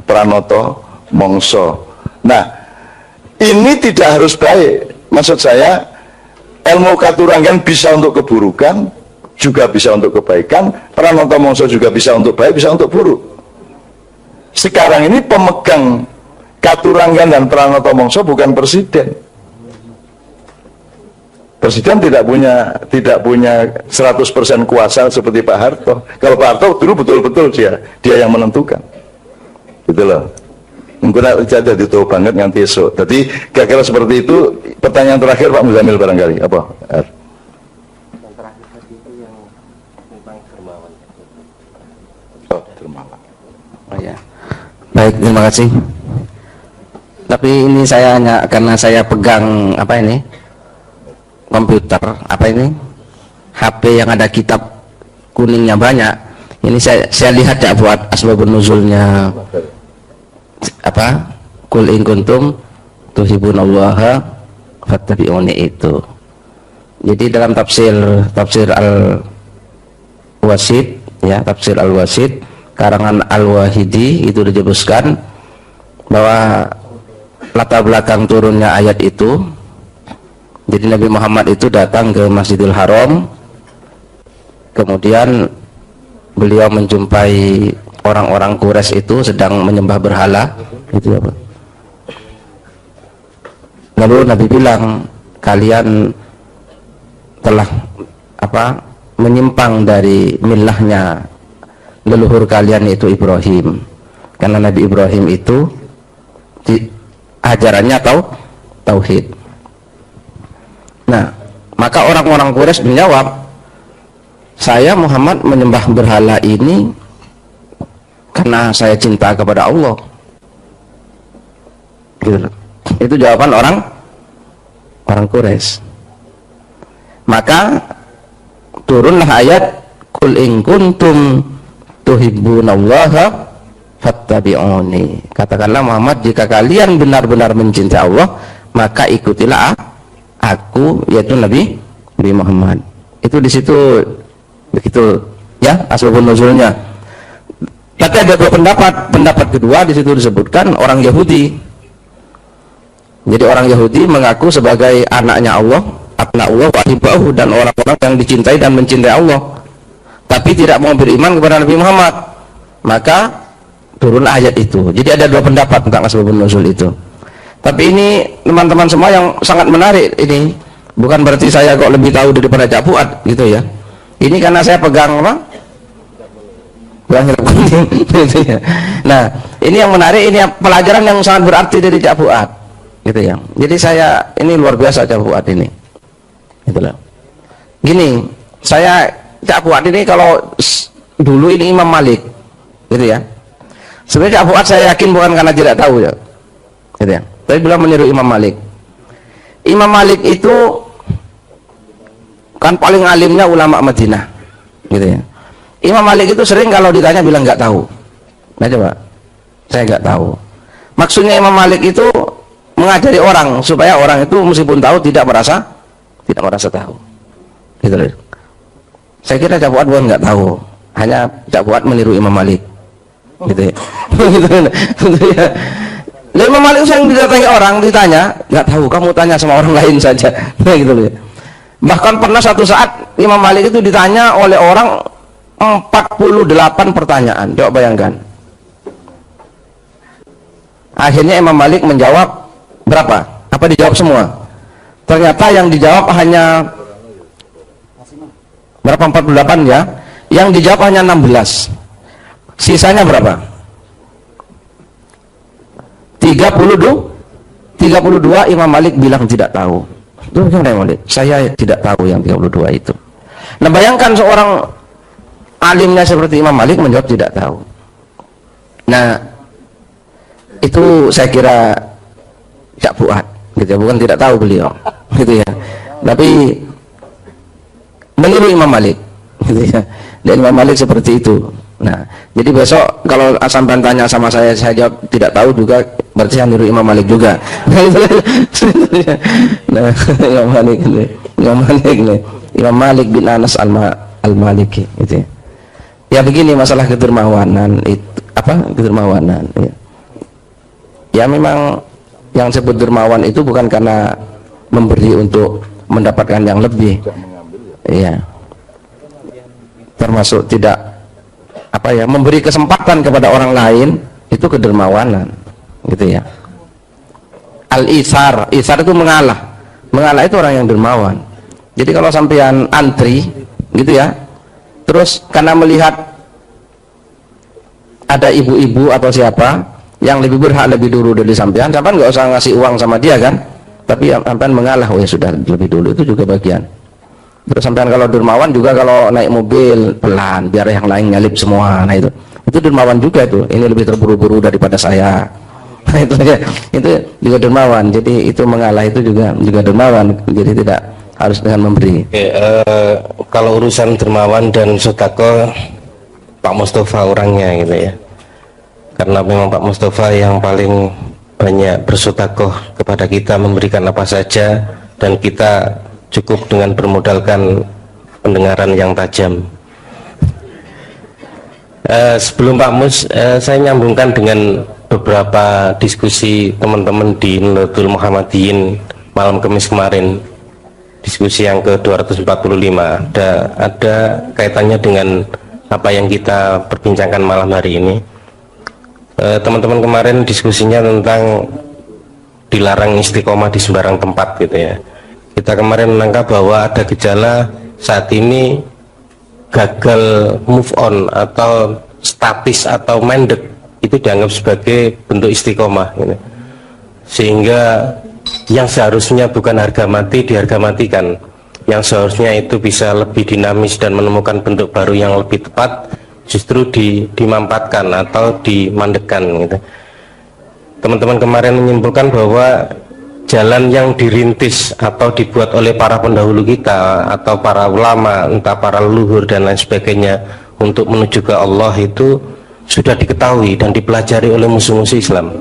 Pranoto Mongso. Nah, ini tidak harus baik. Maksud saya, ilmu katuranggan bisa untuk keburukan, juga bisa untuk kebaikan. Pranoto Mongso juga bisa untuk baik, bisa untuk buruk. Sekarang ini pemegang katuranggan dan Pranoto Mongso bukan presiden. Presiden tidak punya 100% kuasa seperti Pak Harto. Kalau Pak Harto dulu betul-betul dia yang menentukan. Gitu loh. Menggunakan jadi tahu banget nganti esok. Jadi kira-kira seperti itu. Pertanyaan terakhir Pak Muzamil barangkali apa? Yang terakhir tadi itu yang tentang dermawan. Oh, dermawan. Oh ya. Baik, terima kasih. Tapi ini saya hanya karena saya pegang apa ini? Komputer, apa ini? HP yang ada kitab kuningnya banyak. Ini saya lihat ya buat asbabun nuzulnya apa kul in kuntum tuhibbunallaha fattabi'uni itu. Jadi dalam tafsir Al-Wasid ya, tafsir Al-Wasid karangan Al-Wahidi itu disebutkan bahwa latar belakang turunnya ayat itu, jadi Nabi Muhammad itu datang ke Masjidil Haram, kemudian beliau menjumpai orang-orang Quraisy itu sedang menyembah berhala gitu ya Pak. Lalu Nabi bilang, kalian telah apa menyimpang dari millahnya leluhur kalian yaitu Ibrahim, karena Nabi Ibrahim itu ajarannya tauhid. Nah, maka orang-orang Quraisy menjawab, saya Muhammad menyembah berhala ini karena saya cinta kepada Allah. Gitu. Itu jawaban orang Quraisy. Maka turunlah ayat qul in kuntum tuhibbunallaha fattabi'uni. Katakanlah Muhammad, jika kalian benar-benar mencintai Allah, maka ikutilah aku, yaitu Nabi Muhammad. Itu di situ begitu ya asbabun nuzulnya. Tapi ada dua pendapat. Pendapat kedua di situ disebutkan orang Yahudi. Jadi orang Yahudi mengaku sebagai anaknya Allah, abnaullah wa ahibbahu, dan orang-orang yang dicintai dan mencintai Allah, tapi tidak mau beriman kepada Nabi Muhammad. Maka turun ayat itu. Jadi ada dua pendapat tentang asbabun nuzul itu. Tapi ini teman-teman semua yang sangat menarik ini. Bukan berarti saya kok lebih tahu daripada Cak Fuad gitu ya. Ini karena saya pegang apa? Gitu ya. Nah, ini yang menarik, ini pelajaran yang sangat berarti dari Cak Fuad gitu ya. Jadi saya ini luar biasa Cak Fuad ini. Itulah. Gini, saya Cak Fuad ini kalau dulu ini Imam Malik gitu ya. Sebenarnya Cak Fuad saya yakin bukan karena tidak tahu ya. Gitu ya. Tapi beliau meniru Imam Malik. Imam Malik itu kan paling alimnya ulama Madinah gitu ya. Imam Malik itu sering kalau ditanya bilang nggak tahu. Nah coba, saya nggak tahu. Maksudnya Imam Malik itu mengajari orang supaya orang itu meskipun tahu tidak merasa tahu. Gitu loh. Saya kira Cak Fuad bukan nggak tahu, hanya Cak Fuad meniru Imam Malik. Gitu ya. Gitu ya. Nah, Imam Malik yang didatangi orang ditanya nggak tahu, kamu tanya sama orang lain saja. Nah, gitu loh ya. Bahkan pernah satu saat Imam Malik itu ditanya oleh orang 48 pertanyaan. Coba bayangkan. Akhirnya Imam Malik menjawab berapa? Apa dijawab semua? Ternyata yang dijawab hanya berapa? 48 ya. Yang dijawab hanya 16. Sisanya berapa? 32 Imam Malik bilang tidak tahu. Itu Imam Malik, saya tidak tahu yang 32 itu. Nah bayangkan seorang alimnya seperti Imam Malik menjawab tidak tahu. Nah itu saya kira Cak Fuad gitu ya, bukan tidak tahu beliau gitu ya, tapi meniru Imam Malik gitu ya. Dan Imam Malik seperti itu. Nah, jadi besok kalau sampai tanya sama saya jawab tidak tahu juga, berarti saya niru Imam Malik juga. Nah, Imam Malik bin Anas al-Maliki itu. Ya begini masalah kedermawanan itu apa? Kedermawanan ya. Ya memang yang sebut dermawan itu bukan karena memberi untuk mendapatkan yang lebih. Iya. Termasuk tidak apa ya, memberi kesempatan kepada orang lain, itu kedermawanan gitu ya. Al-isar, isar itu mengalah itu orang yang dermawan. Jadi kalau sampean antri gitu ya, terus karena melihat ada ibu-ibu atau siapa yang lebih berhak lebih dulu dari sampean nggak usah ngasih uang sama dia kan, tapi sampean mengalah, oh ya sudah lebih dulu, itu juga bagian. Terus sampean kalau dermawan juga kalau naik mobil pelan biar yang lain nyalip semua. Nah itu dermawan juga itu. Ini lebih terburu-buru daripada saya. Nah itu ya, itu juga dermawan. Jadi itu mengalah itu juga dermawan. Jadi tidak harus dengan memberi. Oke, kalau urusan dermawan dan sedekah Pak Mustafa orangnya gitu ya. Karena memang Pak Mustafa yang paling banyak bersedekah kepada kita, memberikan apa saja, dan kita cukup dengan bermodalkan pendengaran yang tajam. Sebelum Pak Mus, saya nyambungkan dengan beberapa diskusi teman-teman di Nahdlatul Muhammadiyin malam Kamis kemarin, diskusi yang ke-245. Ada kaitannya dengan apa yang kita perbincangkan malam hari ini. Teman-teman kemarin diskusinya tentang dilarang istiqomah di sembarang tempat gitu ya. Kita kemarin menangkap bahwa ada gejala saat ini gagal move on atau statis atau mandek itu dianggap sebagai bentuk istiqomah gitu. Sehingga yang seharusnya bukan harga mati diharga matikan, yang seharusnya itu bisa lebih dinamis dan menemukan bentuk baru yang lebih tepat justru dimampatkan atau dimandekkan gitu. Teman-teman kemarin menyimpulkan bahwa jalan yang dirintis atau dibuat oleh para pendahulu kita atau para ulama, entah para leluhur dan lain sebagainya untuk menuju ke Allah itu sudah diketahui dan dipelajari oleh musuh-musuh Islam,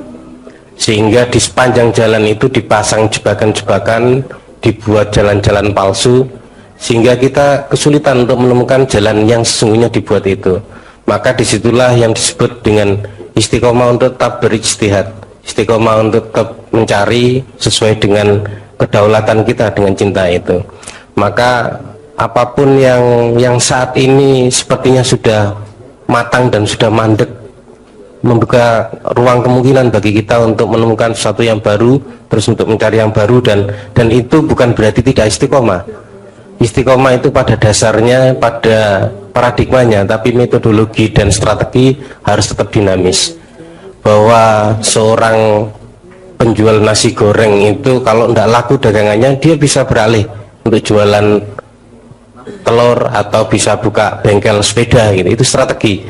sehingga di sepanjang jalan itu dipasang jebakan-jebakan, dibuat jalan-jalan palsu, sehingga kita kesulitan untuk menemukan jalan yang sesungguhnya dibuat itu. Maka disitulah yang disebut dengan istiqomah untuk tetap berijtihad. istiqomah untuk tetap mencari sesuai dengan kedaulatan kita, dengan cinta itu. Maka apapun yang saat ini sepertinya sudah matang dan sudah mandek, membuka ruang kemungkinan bagi kita untuk menemukan sesuatu yang baru, terus untuk mencari yang baru, dan itu bukan berarti tidak istiqomah. Istiqomah itu pada dasarnya, pada paradigmanya, tapi metodologi dan strategi harus tetap dinamis. Bahwa seorang penjual nasi goreng itu kalau tidak laku dagangannya, dia bisa beralih untuk jualan telur atau bisa buka bengkel sepeda gitu. Itu strategi.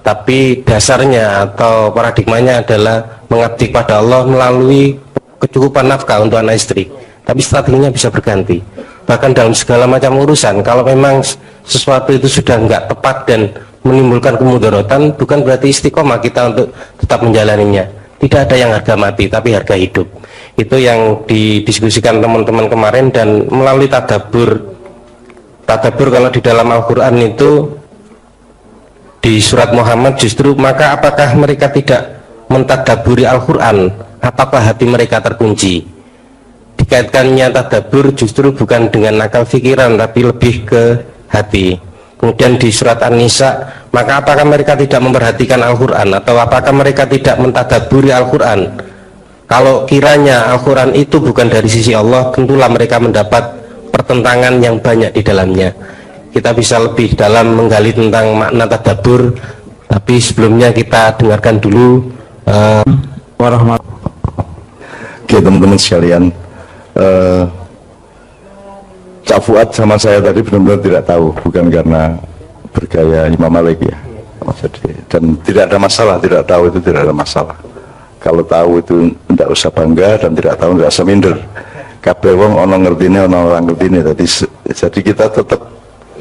Tapi dasarnya atau paradigmanya adalah mengabdi pada Allah melalui kecukupan nafkah untuk anak istri. Tapi strateginya bisa berganti. Bahkan dalam segala macam urusan, kalau memang sesuatu itu sudah nggak tepat dan menimbulkan kemudaratan, bukan berarti istiqomah kita untuk tetap menjalaninya. Tidak ada yang harga mati, tapi harga hidup. Itu yang didiskusikan teman-teman kemarin, dan melalui tadabbur kalau di dalam Al-Quran itu di surat Muhammad justru, maka apakah mereka tidak mentadaburi Al-Quran, apakah hati mereka terkunci? Dikaitkannya tadabbur justru bukan dengan akal pikiran, tapi lebih ke hati. Kemudian di surat An-Nisa, maka apakah mereka tidak memperhatikan Al-Quran, atau apakah mereka tidak mentadaburi Al-Quran? Kalau kiranya Al-Quran itu bukan dari sisi Allah, tentulah mereka mendapat pertentangan yang banyak di dalamnya. Kita bisa lebih dalam menggali tentang makna tadabbur, tapi sebelumnya kita dengarkan dulu Oke teman-teman sekalian, Cak Fuad sama saya tadi benar-benar tidak tahu, bukan karena bergaya Imam Malik ya. Jadi, dan tidak ada masalah, tidak tahu itu tidak ada masalah. Kalau tahu itu tidak usah bangga, dan tidak tahu tidak usah minder. Kabeh wong ono ngertine, ono orang ngertine. Jadi kita tetap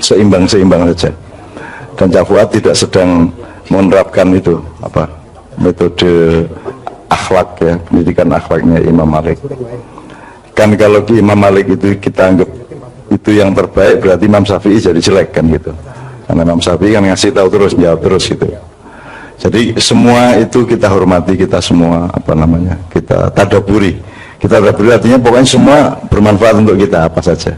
seimbang-seimbang saja. Dan Cak Fuad tidak sedang menerapkan itu apa metode akhlak ya, pendidikan akhlaknya Imam Malik. Kan kalau Imam Malik itu kita anggap itu yang terbaik, berarti Imam Syafi'i jadi jelek kan gitu. Karena Imam Syafi'i kan ngasih tahu terus, jawab terus gitu. Jadi semua itu kita hormati, kita semua apa namanya, kita tadaburi. Kita tadaburi artinya pokoknya semua bermanfaat untuk kita, apa saja.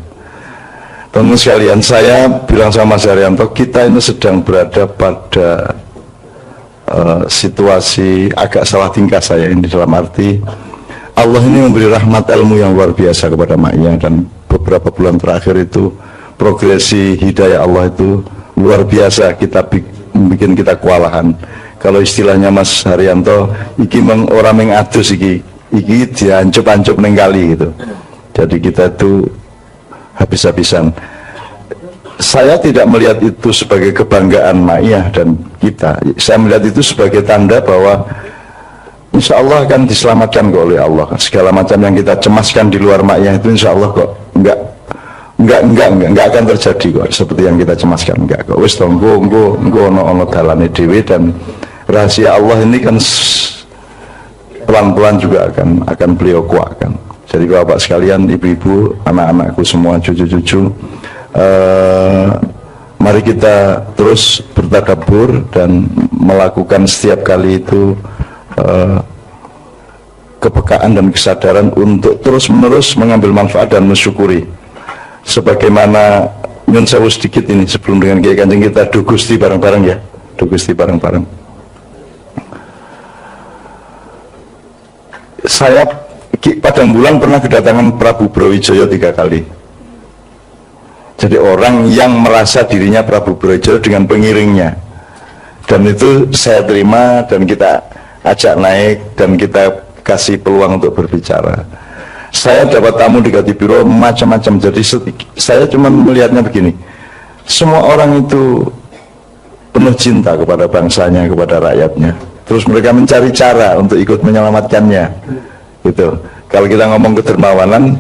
Teman-teman sekalian, saya bilang sama Mas Haryanto, kita ini sedang berada pada situasi agak salah tingkah saya ini, dalam arti Allah ini memberi rahmat ilmu yang luar biasa kepada Ma'iyah, dan beberapa bulan terakhir itu progresi hidayah Allah itu luar biasa, kita bikin kita kewalahan. Kalau istilahnya Mas Haryanto, iki orang mengadus iki diancup-ancup nenggali gitu. Jadi kita itu habis-habisan. Saya tidak melihat itu sebagai kebanggaan Ma'iyah dan kita. Saya melihat itu sebagai tanda bahwa insya Allah akan diselamatkan kok oleh Allah. Segala macam yang kita cemaskan di luar Ma'iyah itu insya Allah kok enggak akan terjadi kok seperti yang kita cemaskan, enggak kok. Wis to engko ono dalane dhewe, dan rahasia Allah ini kan pelan-pelan juga akan beliau kuatkan. Jadi Bapak sekalian, ibu-ibu, anak-anakku semua, cucu-cucu, mari kita terus bertadabbur dan melakukan setiap kali itu kepekaan dan kesadaran untuk terus-menerus mengambil manfaat dan mensyukuri. Sebagaimana nyun sewu sedikit ini sebelum dengan Kiai Kanjeng kita du Gusti bareng-bareng ya, du Gusti bareng-bareng. Saya Padang Bulan pernah kedatangan Prabu Brawijaya 3 kali. Jadi orang yang merasa dirinya Prabu Brawijaya dengan pengiringnya, dan itu saya terima, dan kita ajak naik, dan kita kasih peluang untuk berbicara. Saya dapat tamu di Katipiro macam-macam. Jadi saya cuma melihatnya begini, semua orang itu penuh cinta kepada bangsanya, kepada rakyatnya, terus mereka mencari cara untuk ikut menyelamatkannya gitu. Kalau kita ngomong kedermawanan,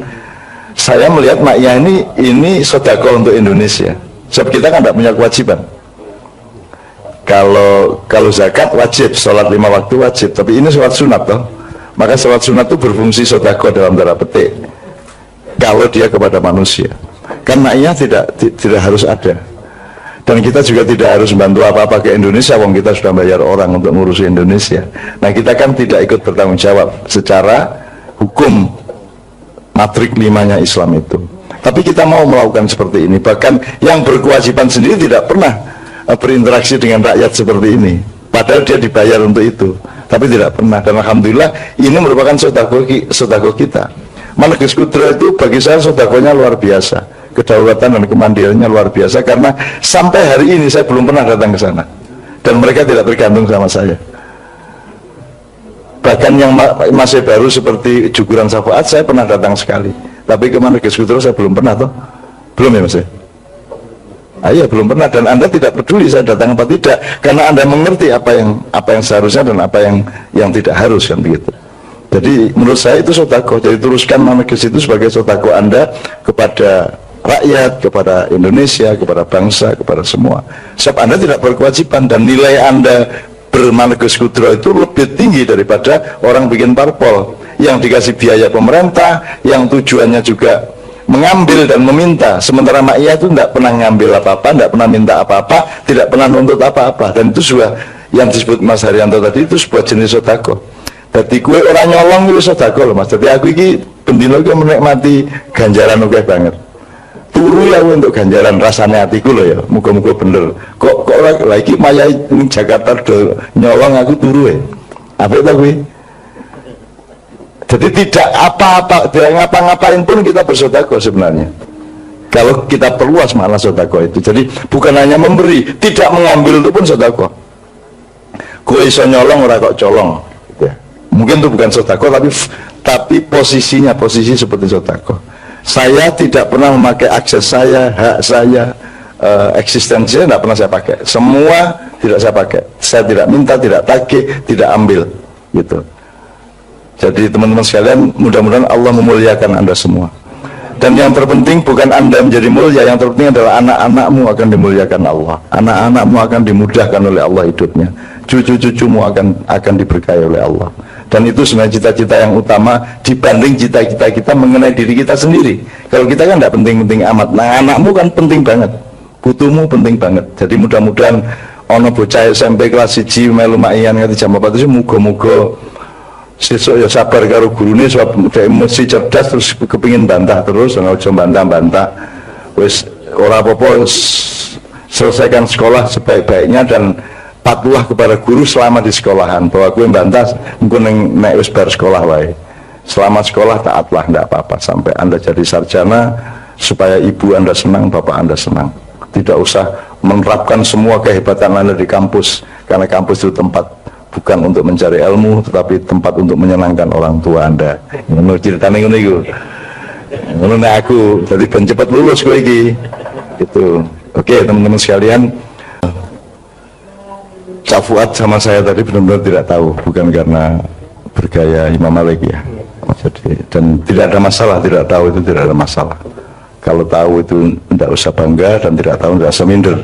saya melihat Ma'iyah ini sedekah untuk Indonesia. Sebab kita kan tidak punya kewajiban. Kalau zakat wajib, sholat 5 waktu wajib, tapi ini sholat sunat toh. Maka sholat sunat itu berfungsi sedekah dalam tanda petik kalau dia kepada manusia. Kan Ma'iyah tidak harus ada. Dan kita juga tidak harus bantu apa-apa ke Indonesia, wong kita sudah bayar orang untuk ngurusi Indonesia. Nah, kita kan tidak ikut bertanggung jawab secara hukum matrik 5-nya Islam itu. Tapi kita mau melakukan seperti ini. Bahkan yang berkewajiban sendiri tidak pernah berinteraksi dengan rakyat seperti ini. Padahal dia dibayar untuk itu, tapi tidak pernah. Dan alhamdulillah ini merupakan sodako kita. Markis Kudro itu bagi saya sodakonya luar biasa. Kedaulatan dan kemandiriannya luar biasa, karena sampai hari ini saya belum pernah datang ke sana dan mereka tidak tergantung sama saya. Bahkan yang masih baru seperti Juguran Syafaat saya pernah datang sekali, tapi ke Markis Kudro saya belum pernah toh. Belum ya Mas? Iya, belum pernah. Dan Anda tidak peduli saya datang apa tidak, karena Anda mengerti apa yang seharusnya dan apa yang tidak harus, kan begitu. Jadi menurut saya itu sodako. Jadi teruskan Markis itu sebagai sodako Anda kepada rakyat, kepada Indonesia, kepada bangsa, kepada semua. Sebab Anda tidak berkewajiban, dan nilai Anda bermarkis Kudro itu lebih tinggi daripada orang bikin parpol yang dikasih biaya pemerintah, yang tujuannya juga mengambil dan meminta. Sementara Ma'iyah itu tidak pernah ngambil apa-apa, tidak pernah minta apa-apa, tidak pernah nuntut apa-apa. Dan itu juga yang disebut Mas Haryanto tadi, itu sebuah jenis sodako. Jadi gue orang nyolong itu sodako loh Mas. Jadi aku ini bendino menikmati ganjaran oke banget. Turu ya untuk ganjaran rasanya hatiku loh ya, muka-muka bener. Kok lagi maya ini Jakarta do nyolong aku turu ya. Apa itu gue? Jadi tidak apa-apa, tidak ngapa-ngapain pun kita bersodako sebenarnya. Kalau kita perluas makna sodako itu. Jadi bukan hanya memberi, tidak mengambil itu pun sodako. Gue iso nyolong ora kok colong. Ya. Mungkin itu bukan sodako, tapi posisi seperti sodako. Saya tidak pernah memakai akses saya, hak saya, eksistensi saya tidak pernah saya pakai. Semua tidak saya pakai. Saya tidak minta, tidak tagih, tidak ambil, gitu. Jadi teman-teman sekalian, mudah-mudahan Allah memuliakan Anda semua. Dan yang terpenting bukan Anda menjadi mulia, yang terpenting adalah anak-anakmu akan dimuliakan Allah. Anak-anakmu akan dimudahkan oleh Allah hidupnya. Cucu-cucumu akan diberkahi oleh Allah. Dan itu sebenarnya cita-cita yang utama dibanding cita-cita kita mengenai diri kita sendiri. Kalau kita kan tidak penting-penting amat. Nah, anakmu kan penting banget, putumu penting banget. Jadi mudah-mudahan ono bocah SMP kelas 1 melu Ma'iyah nganti jam 4 itu muga-muga sesuk ya sabar karo gurune, sebab dhek mesti cerdas terus kepingin bantah terus, ora aja bantah-bantah. Wis ora apa-apa, selesaikan sekolah sebaik-baiknya dan patulah kepada guru selama di sekolahan, bahwa gue bantah engko nek wis bar sekolah wae. Selama sekolah taatlah, enggak apa-apa sampai Anda jadi sarjana, supaya ibu Anda senang, bapak Anda senang. Tidak usah menerapkan semua kehebatan Anda di kampus, karena kampus itu tempat bukan untuk mencari ilmu, tetapi tempat untuk menyenangkan orang tua Anda. Ngono ceritane ngono iku. Ngono nek aku jadi ben cepet lulus kowe iki. Itu. Oke, teman-teman sekalian, Cak Fuad sama saya tadi benar-benar tidak tahu, bukan karena bergaya Imam Malik ya. Jadi, dan tidak ada masalah, tidak tahu itu tidak ada masalah. Kalau tahu itu tidak usah bangga, dan tidak tahu tidak usah minder.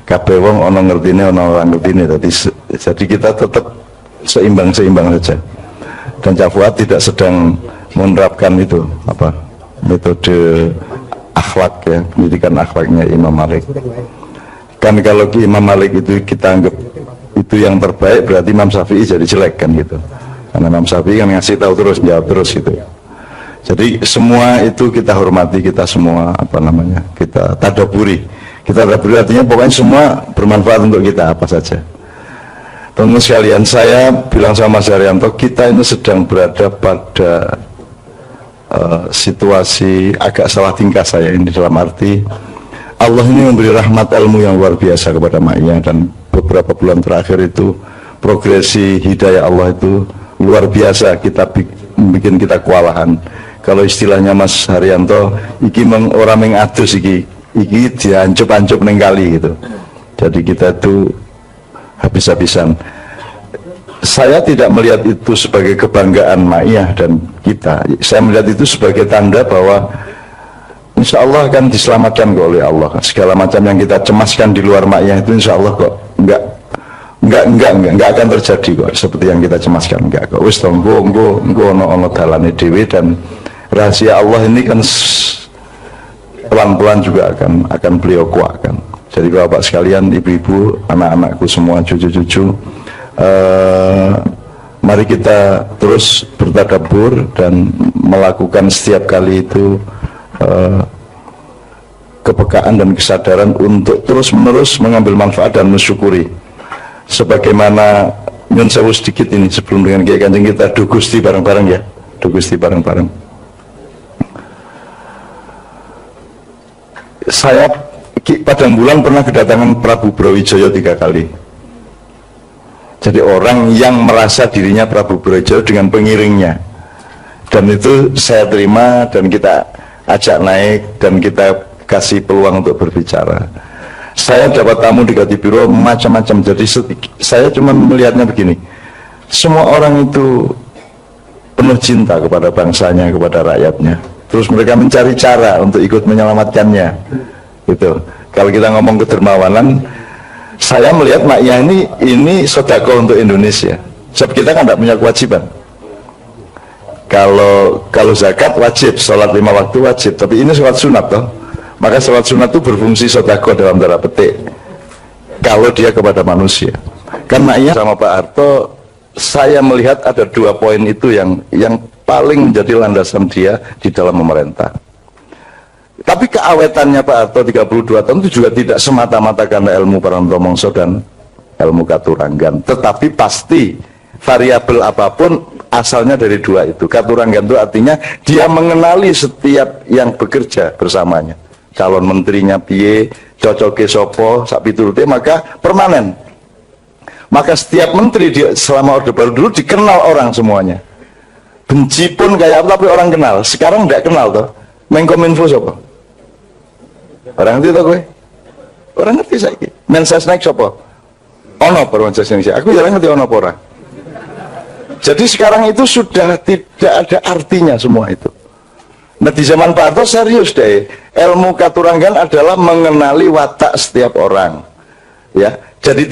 Kabeh wong ono ngertine, ono ora ngertine. Jadi kita tetap seimbang-seimbang saja. Dan Cak Fuad tidak sedang menerapkan itu apa metode akhlak ya, pendidikan akhlaknya Imam Malik. Kan kalau Imam Malik itu kita anggap itu yang terbaik, berarti Imam Syafi'i jadi jelek kan gitu. Karena Imam Syafi'i kan ngasih tahu terus, jawab terus gitu. Jadi semua itu kita hormati, kita semua apa namanya, kita tadaburi. Kita tadaburi artinya pokoknya semua bermanfaat untuk kita apa saja. Teman-teman sekalian, saya bilang sama Mas Haryanto, kita ini sedang berada pada situasi agak salah tingkah saya ini, dalam arti Allah ini memberi rahmat ilmu yang luar biasa kepada Ma'iyah, dan beberapa bulan terakhir itu progresi hidayah Allah itu luar biasa, kita bikin kita kewalahan. Kalau istilahnya Mas Haryanto, iki orang mengadus iki diancup-ancup neng kali gitu. Jadi kita itu habis-habisan. Saya tidak melihat itu sebagai kebanggaan Ma'iyah dan kita. Saya melihat itu sebagai tanda bahwa insya Allah akan diselamatkan kok oleh Allah. Segala macam yang kita cemaskan di luar Ma'iyah itu insya Allah kok enggak akan terjadi kok seperti yang kita cemaskan, enggak kok. Wis to engko ono dalane dhewe, dan rahasia Allah ini kan pelan-pelan juga akan beliau kuatkan. Jadi bapak sekalian, ibu-ibu, anak-anakku semua, cucu-cucu, mari kita terus bertadabbur dan melakukan setiap kali itu kepekaan dan kesadaran untuk terus-menerus mengambil manfaat dan mensyukuri. Sebagaimana nyun sewu sedikit ini sebelum dengan Kiai Kanjeng kita du Gusti bareng-bareng ya, du Gusti bareng-bareng. Saya Padang Bulan pernah kedatangan Prabu Brawijaya 3 kali. Jadi orang yang merasa dirinya Prabu Brawijaya dengan pengiringnya, dan itu saya terima dan kita ajak naik dan kita kasih peluang untuk berbicara. Saya dapat tamu di Gadibiro macam-macam. Jadi saya cuma melihatnya begini, semua orang itu penuh cinta kepada bangsanya, kepada rakyatnya. Terus mereka mencari cara untuk ikut menyelamatkannya. Gitu. Kalau kita ngomong kedermawanan, saya melihat maknya ini sedekah untuk Indonesia. Sebab kita kan tidak punya kewajiban. Kalau zakat wajib, sholat 5 waktu wajib, tapi ini sholat sunat toh. Maka sholat sunat itu berfungsi sedekah dalam tanda petik kalau dia kepada manusia. Karena maknya sama Pak Harto, saya melihat ada 2 poin itu yang paling menjadi landasan dia di dalam memerintah. Tapi keawetannya Pak Harto 32 tahun itu juga tidak semata-mata karena ilmu Paranto Mongso dan ilmu Katuranggan, tetapi pasti variabel apapun asalnya dari 2 itu. Katuranggan itu artinya dia mengenali setiap yang bekerja bersamanya, calon menterinya piye, cocoke sopo, sak piturute, maka permanen. Maka setiap menteri selama Orde Baru dulu dikenal orang semuanya. Benci pun kayak apa tapi orang kenal. Sekarang tidak kenal toh. Menkominfo sopo? Orang ngerti toh gue? Orang ngerti saiki. Mensesnek sopo? Ono Mensesnek. Aku jarang ngerti ono ora. Jadi sekarang itu sudah tidak ada artinya semua itu. Nah di zaman Pak Harto serius deh. Ilmu Katuranggan adalah mengenali watak setiap orang. Ya, jadi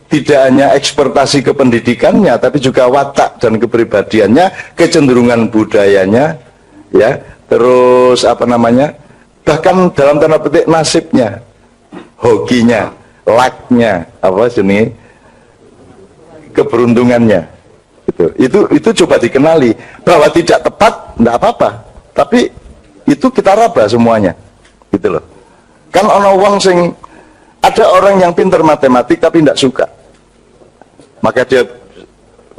tidak hanya ekspertasi kependidikannya, tapi juga watak dan kepribadiannya, kecenderungan budayanya, ya, terus apa namanya, bahkan dalam tanda petik nasibnya, hokinya, lucknya, apa jenis, keberuntungannya, itu coba dikenali. Bahwa tidak tepat, tidak apa-apa, tapi itu kita raba semuanya, gitu loh. Kan ono wong sing, ada orang yang pintar matematik tapi tidak suka, maka dia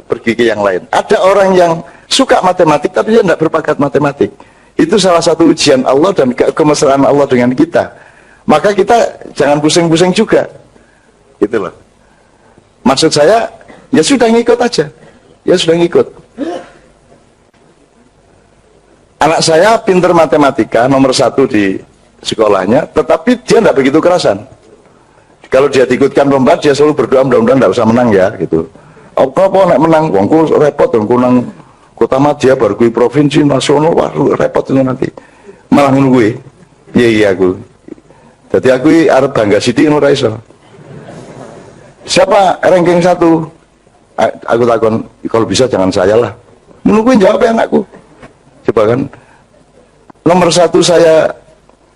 pergi ke yang lain. Ada orang yang suka matematik tapi dia tidak berbakat matematik. Itu salah satu ujian Allah dan kemesraan Allah dengan kita. Maka kita jangan pusing-pusing juga, gitu loh. Maksud saya, ya sudah ngikut aja, ya sudah ngikut. Anak saya pintar matematika, nomor 1 di sekolahnya, tetapi dia tidak begitu kerasan. Kalau dia diikutkan lomba, dia selalu berdoa mudah-mudahan tidak usah menang ya, gitu. Apa nek menang, wongku repot, wongku nang kota Madya, baru kui provinsi nasional, wah repot itu nanti. Malah ngono kuwi. Iya aku. Jadi aku arep bangga sithik ngono ra iso. Siapa ranking 1? Aku takon, kalau bisa jangan saya lah. Ngono kuwi jawab anakku. Coba kan, nomor 1 saya,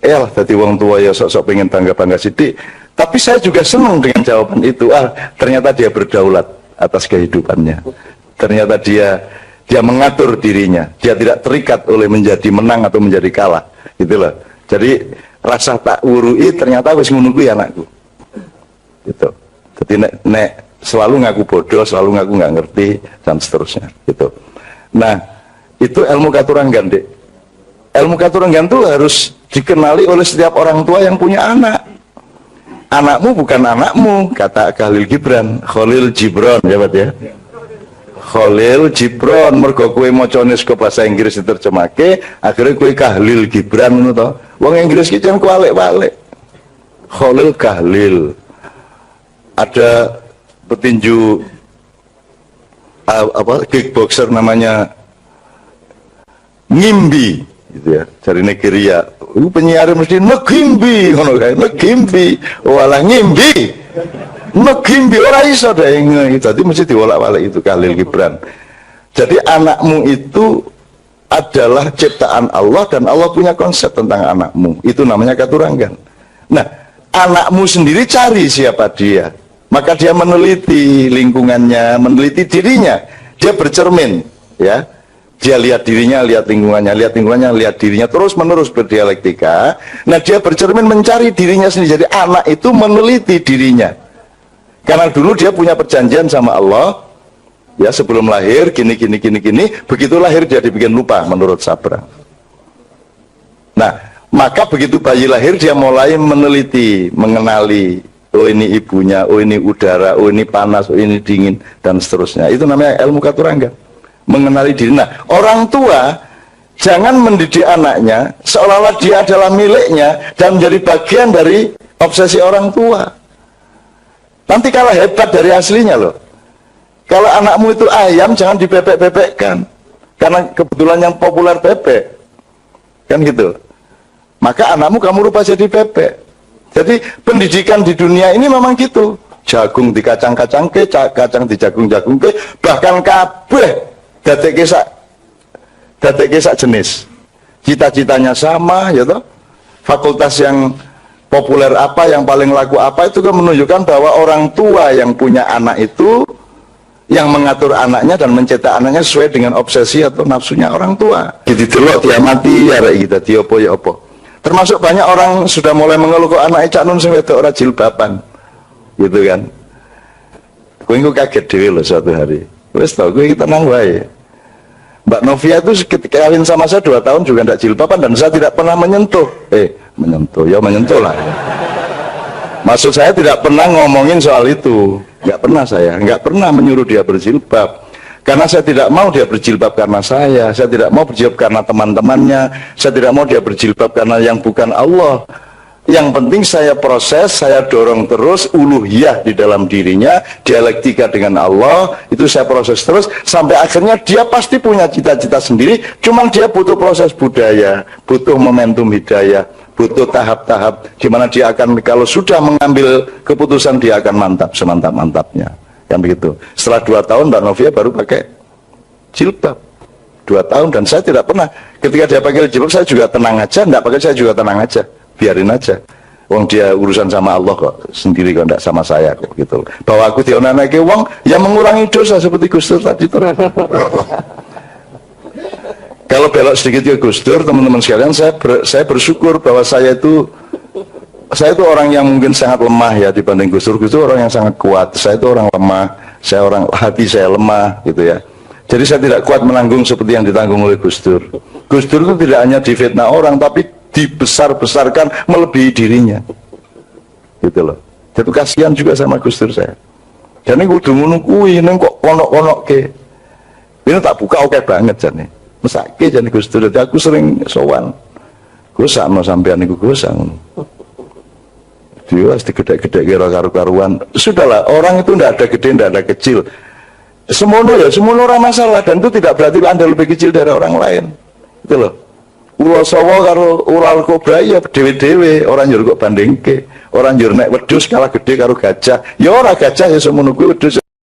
lah jadi wong tua ya sok-sok pengen bangga-bangga sithik. Tapi saya juga senang dengan jawaban itu. Ternyata dia berdaulat atas kehidupannya. Ternyata dia mengatur dirinya. Dia tidak terikat oleh menjadi menang atau menjadi kalah. Gitu loh. Jadi rasa tak wurui ternyata wis ngono kuwi anakku. Gitu. Jadi nek selalu ngaku bodoh, selalu ngaku nggak ngerti dan seterusnya. Gitu. Nah, itu ilmu Katuranggan, Dek. Ilmu Katuranggan itu harus dikenali oleh setiap orang tua yang punya anak. Anakmu bukan anakmu, kata Khalil Gibran, Khalil Gibran, ya Pak ya. Khalil Gibran, mergo kowe macane saka bahasa Inggris diterjemahke, akhirnya kowe Khalil Gibran ngono to. Wong Inggris ki jan kualik-walik. Khalil Khalil. Ada petinju kickboxer namanya Ngimbi, gitu ya, dari Nigeria. Penyiar mesti negimbi, ngono kae, negimbi, walah ngimbi, negimbi ora iso deh, jadi mesti diwolak-walik itu Khalil Gibran. Jadi anakmu itu adalah ciptaan Allah dan Allah punya konsep tentang anakmu. Itu namanya Katuranggan. Nah, anakmu sendiri cari siapa dia. Maka dia meneliti lingkungannya, meneliti dirinya. Dia bercermin, ya. Dia lihat dirinya, lihat lingkungannya, lihat dirinya, terus menerus berdialektika. Nah, dia bercermin mencari dirinya sendiri. Jadi anak itu meneliti dirinya. Karena dulu dia punya perjanjian sama Allah, ya, sebelum lahir gini. Begitu lahir dia dibikin lupa menurut Sabra. Nah, maka begitu bayi lahir dia mulai meneliti, mengenali, oh ini ibunya, oh ini udara, oh ini panas, oh ini dingin, dan seterusnya. Itu namanya ilmu katurangga, mengenali diri. Nah, orang tua jangan mendidik anaknya seolah-olah dia adalah miliknya dan menjadi bagian dari obsesi orang tua. Nanti kalah hebat dari aslinya loh. Kalau anakmu itu ayam, jangan dibebek-bebekkan, karena kebetulan yang populer bebek, kan gitu. Maka anakmu kamu rubah jadi bebek. Jadi pendidikan di dunia ini memang gitu. Jagung di kacang-kacang ke, kacang di jagung-jagung ke, bahkan kabeh dadeke sak jenis. Cita-citanya sama, ya toh. Fakultas yang populer apa, yang paling laku apa, itu kan menunjukkan bahwa orang tua yang punya anak itu yang mengatur anaknya dan mencetak anaknya sesuai dengan obsesi atau nafsunya orang tua. Gitu delok dia mati ya rek kita diopo ya opo. Termasuk banyak orang sudah mulai mengeluh kok anake cak nun sing wedok ora jilbaban. Gitu kan. Kowe engko kaget dhewe lho suatu hari. Wis to kowe tenang wae. Mbak Novia itu ketika kawin sama saya 2 tahun juga tidak jilbaban dan saya tidak pernah menyentuh. Ya menyentuh lah. Maksud saya tidak pernah ngomongin soal itu. Nggak pernah saya, nggak pernah menyuruh dia berjilbab. Karena saya tidak mau dia berjilbab karena saya tidak mau berjilbab karena teman-temannya, saya tidak mau dia berjilbab karena yang bukan Allah. Yang penting saya proses, saya dorong terus uluhiyah di dalam dirinya, dialektika dengan Allah, itu saya proses terus, sampai akhirnya dia pasti punya cita-cita sendiri, cuman dia butuh proses budaya, butuh momentum hidayah, butuh tahap-tahap, dimana dia akan, kalau sudah mengambil keputusan, dia akan mantap, semantap-mantapnya, kan begitu. Setelah 2 tahun Mbak Novia baru pakai jilbab, 2 tahun, dan saya tidak pernah, ketika dia pakai jilbab, saya juga tenang aja, enggak pakai saya juga tenang aja, biarin aja. Wong dia urusan sama Allah kok, sendiri kok, enggak sama saya kok, gitu. Bahwa aku dionanake wong, yang mengurangi dosa seperti Gus Dur tadi tuh. Kalau belok sedikit ke Gus Dur, teman-teman sekalian, saya bersyukur bahwa saya itu orang yang mungkin sangat lemah ya dibanding Gus Dur. Gus Dur orang yang sangat kuat, saya itu orang lemah, hati saya lemah gitu ya. Jadi saya tidak kuat menanggung seperti yang ditanggung oleh Gus Dur. Gus Dur itu tidak hanya difitnah orang, tapi dibesar-besarkan melebihi dirinya, gitu loh. Jadi kasihan juga sama Gus Dur saya. Dan ini kudu menunggu ini kok konok-konok ke, ini tak buka oke banget jane. Mesake jane Gus Dur, jadi aku sering sowan. Gosakno sampean niku gosang. Dia pasti gede-gede kira karu-karuan. Sudahlah, orang itu tidak ada gede, tidak ada kecil. Semono ya, semono ora masalah, dan itu tidak berarti Anda lebih kecil dari orang lain. Itu loh. Ulo sawo karo ural kobra ya dewe-dewe, orang njur kok bandingke. Orang njur nek wedhus kalah gede karo gajah. Ya ora gajah ya semono kuwi wedhus.